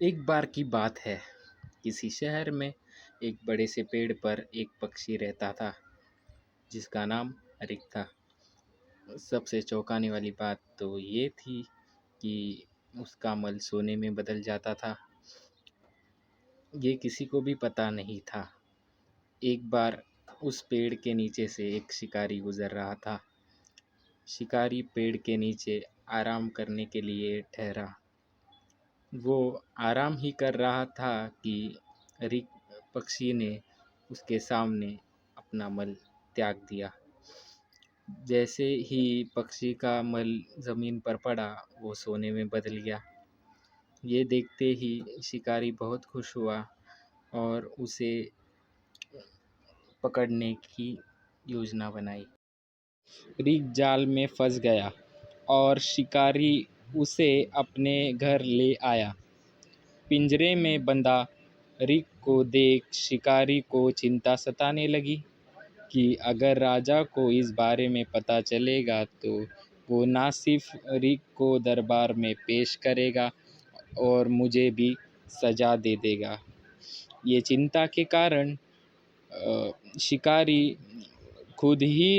एक बार की बात है। किसी शहर में एक बड़े से पेड़ पर एक पक्षी रहता था जिसका नाम रिक था। सबसे चौंकाने वाली बात तो ये थी कि उसका मल सोने में बदल जाता था। ये किसी को भी पता नहीं था। एक बार उस पेड़ के नीचे से एक शिकारी गुजर रहा था। शिकारी पेड़ के नीचे आराम करने के लिए ठहरा। वो आराम ही कर रहा था कि रिक पक्षी ने उसके सामने अपना मल त्याग दिया। जैसे ही पक्षी का मल ज़मीन पर पड़ा, वो सोने में बदल गया। ये देखते ही शिकारी बहुत खुश हुआ और उसे पकड़ने की योजना बनाई। रिक जाल में फंस गया और शिकारी उसे अपने घर ले आया। पिंजरे में बंधा रिक को देख शिकारी को चिंता सताने लगी कि अगर राजा को इस बारे में पता चलेगा तो वो ना सिर्फ रिक को दरबार में पेश करेगा और मुझे भी सजा दे देगा। ये चिंता के कारण शिकारी खुद ही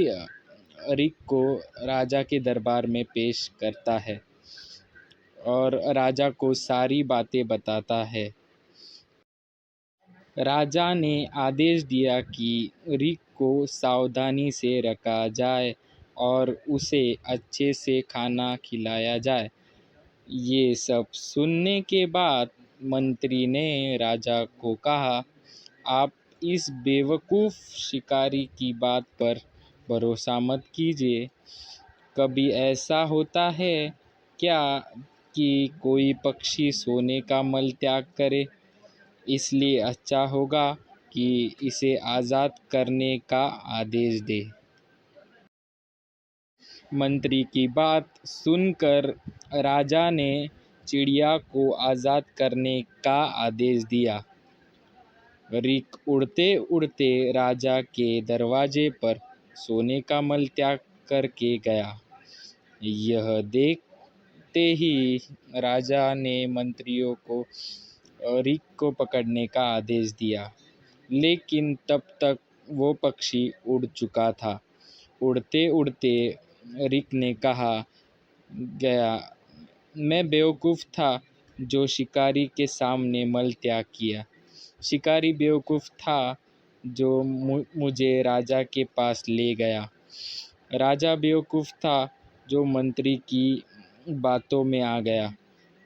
रिक को राजा के दरबार में पेश करता है और राजा को सारी बातें बताता है। राजा ने आदेश दिया कि रिक को सावधानी से रखा जाए और उसे अच्छे से खाना खिलाया जाए। ये सब सुनने के बाद मंत्री ने राजा को कहा, आप इस बेवकूफ़ शिकारी की बात पर भरोसा मत कीजिए। कभी ऐसा होता है क्या कि कोई पक्षी सोने का मल त्याग करे? इसलिए अच्छा होगा कि इसे आज़ाद करने का आदेश दे। मंत्री की बात सुनकर राजा ने चिड़िया को आज़ाद करने का आदेश दिया। रिक उड़ते उड़ते राजा के दरवाजे पर सोने का मल त्याग करके गया। यह देखते ही राजा ने मंत्रियों को रिक को पकड़ने का आदेश दिया, लेकिन तब तक वो पक्षी उड़ चुका था। उड़ते उड़ते रिक ने कहा गया, मैं बेवकूफ़ था जो शिकारी के सामने मल त्याग किया। शिकारी बेवकूफ़ था जो मुझे राजा के पास ले गया। राजा बेवकूफ़ था जो मंत्री की बातों में आ गया।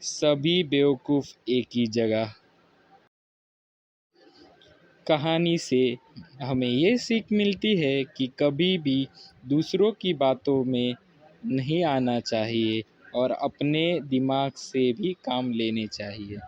सभी बेवकूफ़ एक ही जगह। कहानी से हमें ये सीख मिलती है कि कभी भी दूसरों की बातों में नहीं आना चाहिए और अपने दिमाग से भी काम लेने चाहिए।